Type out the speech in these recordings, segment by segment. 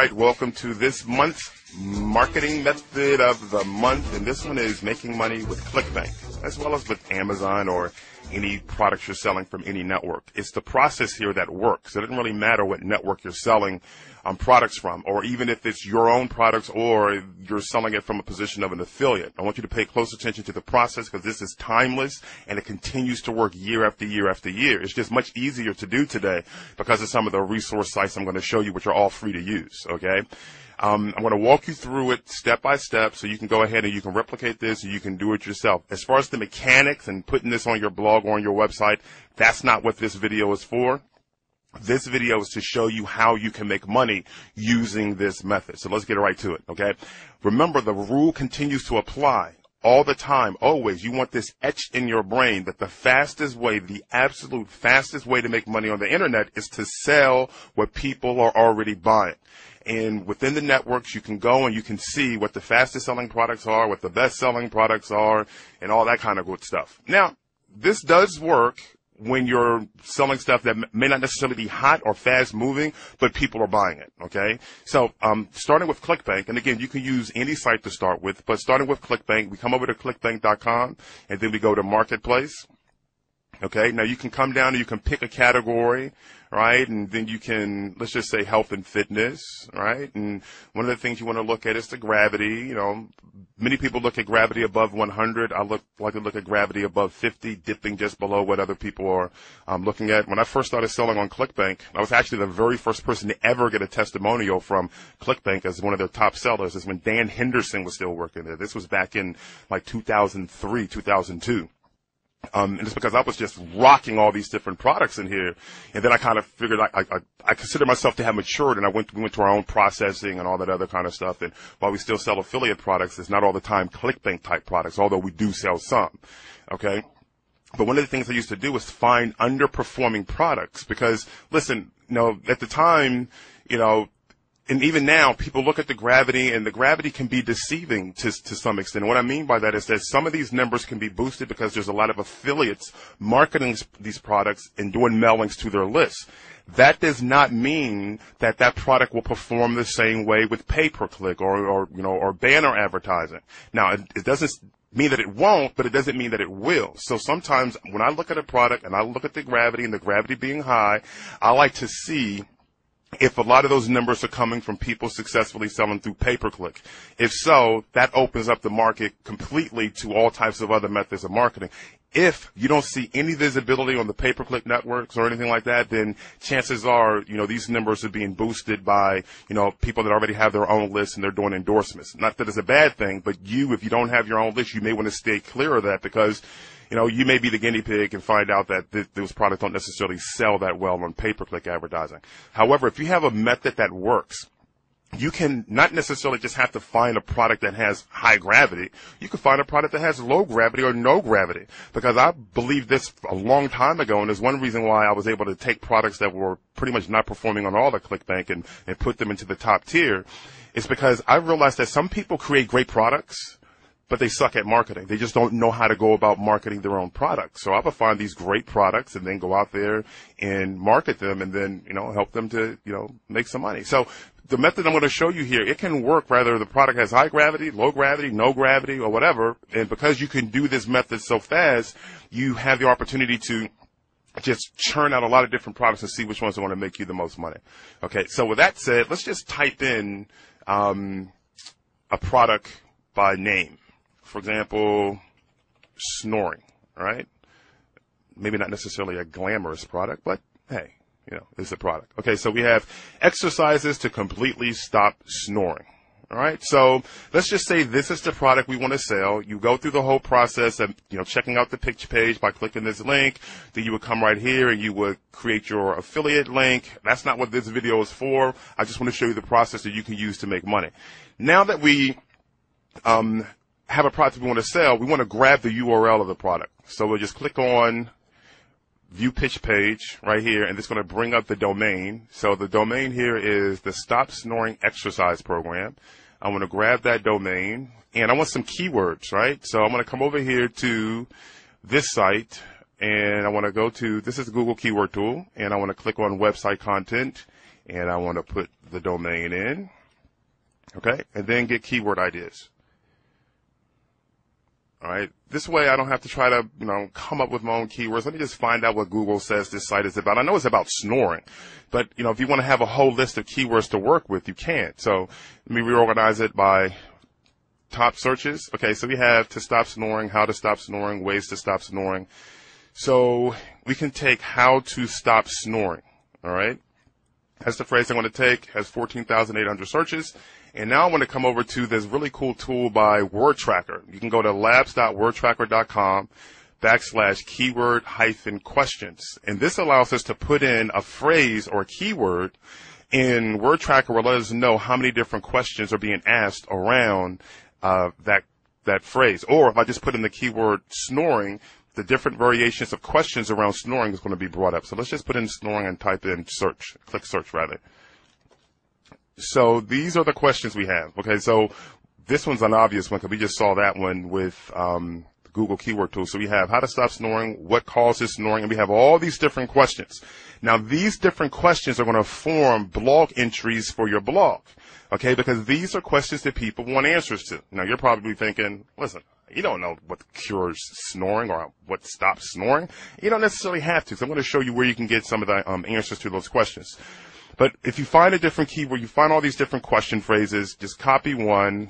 right, welcome to this month's marketing method of the month, and this one is making money with Clickbank, as well as with Amazon or any products you're selling from any network. It's the process here that works. It doesn't really matter what network you're selling products from, or even if it's your own products or you're selling it from a position of an affiliate. I want you to pay close attention to the process because this is timeless and it continues to work year after year after year. It's just much easier to do today because of some of the resource sites I'm going to show you, which are all free to use, okay? I'm going to walk you through it step by step so you can go ahead and you can replicate this and you can do it yourself. As far as the mechanics and putting this on your blog or on your website, that's not what this video is for. This video is to show you how you can make money using this method. So let's get right to it, okay? Remember, the rule continues to apply all the time, always. You want this etched in your brain that the fastest way, the absolute fastest way to make money on the internet is to sell what people are already buying. And within the networks, you can go and you can see what the fastest selling products are, what the best selling products are, and all that kind of good stuff. Now, this does work when you're selling stuff that may not necessarily be hot or fast moving, but people are buying it, okay? So, starting with Clickbank, and again, you can use any site to start with, but starting with Clickbank, we come over to clickbank.com, and then we go to Marketplace. Okay, now you can come down and you can pick a category, right? And then you can, let's just say health and fitness, right? And one of the things you want to look at is the gravity. You know, many people look at gravity above 100. I like to look at gravity above 50, dipping just below what other people are looking at. When I first started selling on Clickbank, I was actually the very first person to ever get a testimonial from Clickbank as one of their top sellers. Is when Dan Henderson was still working there. This was back in like 2003, 2002. And it's because I was just rocking all these different products in here. And then I kind of figured I consider myself to have matured, and we went to our own processing and all that other kind of stuff. And while we still sell affiliate products, it's not all the time Clickbank type products, although we do sell some. Okay. But one of the things I used to do was find underperforming products because, listen, you know, at the time, you know, and even now, people look at the gravity, and the gravity can be deceiving to some extent. And what I mean by that is that some of these numbers can be boosted because there's a lot of affiliates marketing these products and doing mailings to their lists. That does not mean that that product will perform the same way with pay-per-click or banner advertising. Now, it doesn't mean that it won't, but it doesn't mean that it will. So sometimes when I look at a product and I look at the gravity and the gravity being high, I like to see if a lot of those numbers are coming from people successfully selling through pay-per-click. If so, that opens up the market completely to all types of other methods of marketing. If you don't see any visibility on the pay-per-click networks or anything like that, then chances are, you know, these numbers are being boosted by, you know, people that already have their own lists and they're doing endorsements. Not that it's a bad thing, but if you don't have your own list, you may want to stay clear of that because, you know, you may be the guinea pig and find out that those products don't necessarily sell that well on pay-per-click advertising. However, if you have a method that works, you can not necessarily just have to find a product that has high gravity. You can find a product that has low gravity or no gravity. Because I believed this a long time ago, and there's one reason why I was able to take products that were pretty much not performing on all the Clickbank and put them into the top tier. It's because I realized that some people create great products, but they suck at marketing. They just don't know how to go about marketing their own products. So I would find these great products and then go out there and market them and then, you know, help them to, you know, make some money. So the method I'm going to show you here, it can work whether the product has high gravity, low gravity, no gravity, or whatever. And because you can do this method so fast, you have the opportunity to just churn out a lot of different products and see which ones are going to make you the most money. Okay, so with that said, let's just type in a product by name. For example, snoring, all right? Maybe not necessarily a glamorous product, but hey, you know, it's a product. Okay, so we have exercises to completely stop snoring. All right, so let's just say this is the product we want to sell. You go through the whole process of, you know, checking out the pitch page by clicking this link. Then you would come right here and you would create your affiliate link. That's not what this video is for. I just want to show you the process that you can use to make money. Now that we have a product we want to sell, we want to grab the URL of the product. So we'll just click on View Pitch Page right here, and it's going to bring up the domain. So the domain here is the Stop Snoring Exercise Program. I want to grab that domain, and I want some keywords, right? So I'm going to come over here to this site, and I want to go to, this is the Google Keyword Tool, and I want to click on Website Content, and I want to put the domain in. Okay, and then get keyword ideas. All right, this way I don't have to try to, come up with my own keywords. Let me just find out what Google says this site is about. I know it's about snoring, but, if you want to have a whole list of keywords to work with, you can. So let me reorganize it by top searches. Okay, so we have to stop snoring, how to stop snoring, ways to stop snoring. So we can take how to stop snoring. All right, that's the phrase I'm going to take. Has 14,800 searches. And now I want to come over to this really cool tool by Word Tracker. You can go to labs.wordtracker.com/keyword-questions. And this allows us to put in a phrase or a keyword, and Word Tracker will let us know how many different questions are being asked around that phrase. Or if I just put in the keyword snoring, the different variations of questions around snoring is going to be brought up. So let's just put in snoring and type in search, click search rather. So these are the questions we have. Okay, so this one's an obvious one because we just saw that one with Google Keyword Tool. So we have how to stop snoring, what causes snoring, and we have all these different questions. Now these different questions are going to form blog entries for your blog. Okay, because these are questions that people want answers to. Now you're probably thinking, listen, you don't know what cures snoring or what stops snoring. You don't necessarily have to. So I'm going to show you where you can get some of the answers to those questions. But if you find a different keyword, you find all these different question phrases, just copy one,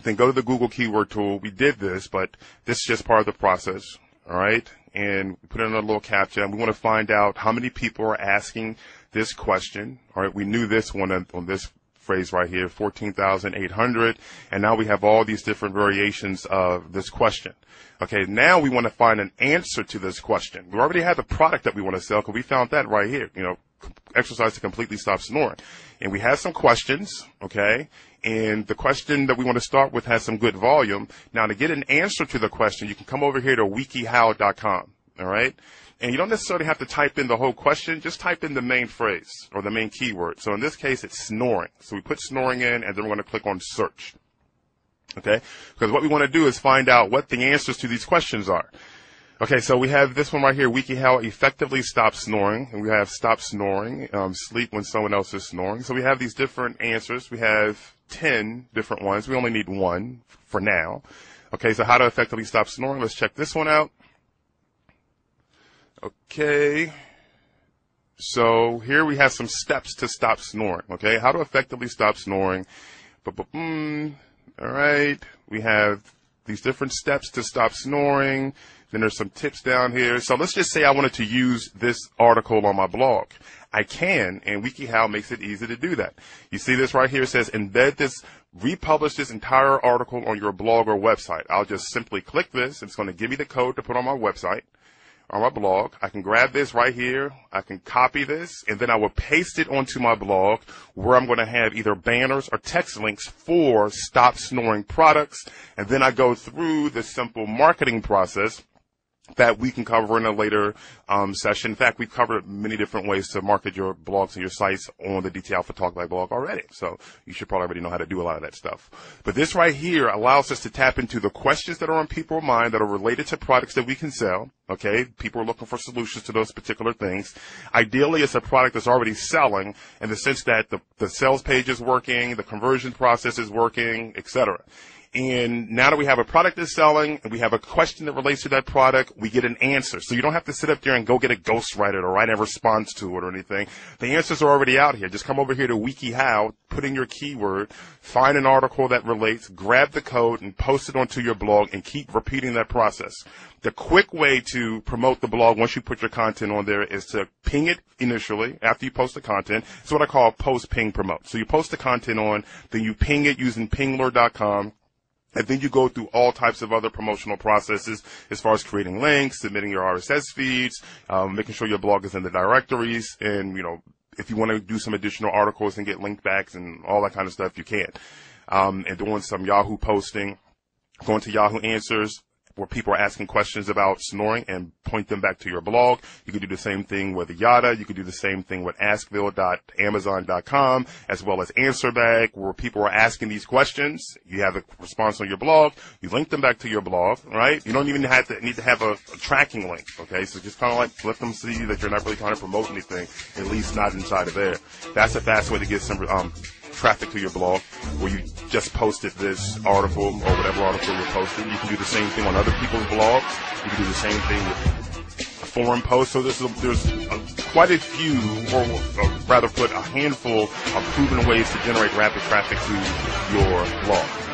then go to the Google Keyword Tool. We did this, but this is just part of the process, all right? And put in a little captcha, and we want to find out how many people are asking this question, all right? We knew this one on this phrase right here, 14,800, and now we have all these different variations of this question. Okay, now we want to find an answer to this question. We already have the product that we want to sell because we found that right here, exercise to completely stop snoring. And we have some questions, okay? And the question that we want to start with has some good volume. Now, to get an answer to the question, you can come over here to wikihow.com, all right? And you don't necessarily have to type in the whole question. Just type in the main phrase or the main keyword. So in this case, it's snoring. So we put snoring in, and then we're going to click on search, okay? Because what we want to do is find out what the answers to these questions are. Okay, so we have this one right here, WikiHow effectively stop snoring, and we have stop snoring, sleep when someone else is snoring. So we have these different answers. We have 10 different ones. We only need one for now. Okay, so how to effectively stop snoring. Let's check this one out. Okay, so here we have some steps to stop snoring. Okay, how to effectively stop snoring. All right, we have these different steps to stop snoring. Then there's some tips down here. So let's just say I wanted to use this article on my blog. I can, and WikiHow makes it easy to do that. You see this right here. It says embed this, republish this entire article on your blog or website. I'll just simply click this. It's going to give me the code to put on my website, on my blog. I can grab this right here. I can copy this, and then I will paste it onto my blog where I'm going to have either banners or text links for stop snoring products. And then I go through the simple marketing process that we can cover in a later session. In fact, we've covered many different ways to market your blogs and your sites on the DT Alpha Talk Live blog already. So you should probably already know how to do a lot of that stuff. But this right here allows us to tap into the questions that are on people's mind that are related to products that we can sell. Okay, people are looking for solutions to those particular things. Ideally, it's a product that's already selling in the sense that the sales page is working, the conversion process is working, etc. And now that we have a product that's selling and we have a question that relates to that product, we get an answer. So you don't have to sit up there and go get a ghostwriter or write a response to it or anything. The answers are already out here. Just come over here to WikiHow, put in your keyword, find an article that relates, grab the code, and post it onto your blog and keep repeating that process. The quick way to promote the blog once you put your content on there is to ping it initially after you post the content. It's what I call post, ping, promote. So you post the content on, then you ping it using pingler.com. And then you go through all types of other promotional processes as far as creating links, submitting your RSS feeds, making sure your blog is in the directories. And, if you want to do some additional articles and get link backs and all that kind of stuff, you can. And doing some Yahoo posting, going to Yahoo Answers, where people are asking questions about snoring and point them back to your blog. You can do the same thing with Yada. You can do the same thing with askville.amazon.com, as well as AnswerBag, where people are asking these questions. You have a response on your blog. You link them back to your blog, right? You don't even need to have a tracking link, okay? So just kind of like let them see that you're not really trying to promote anything, at least not inside of there. That's a fast way to get some traffic to your blog, where you just posted this article or whatever article you're posting. You can do the same thing on other people's blogs. You can do the same thing with forum posts. So there's quite a few, or rather put a handful of proven ways to generate rapid traffic to your blog.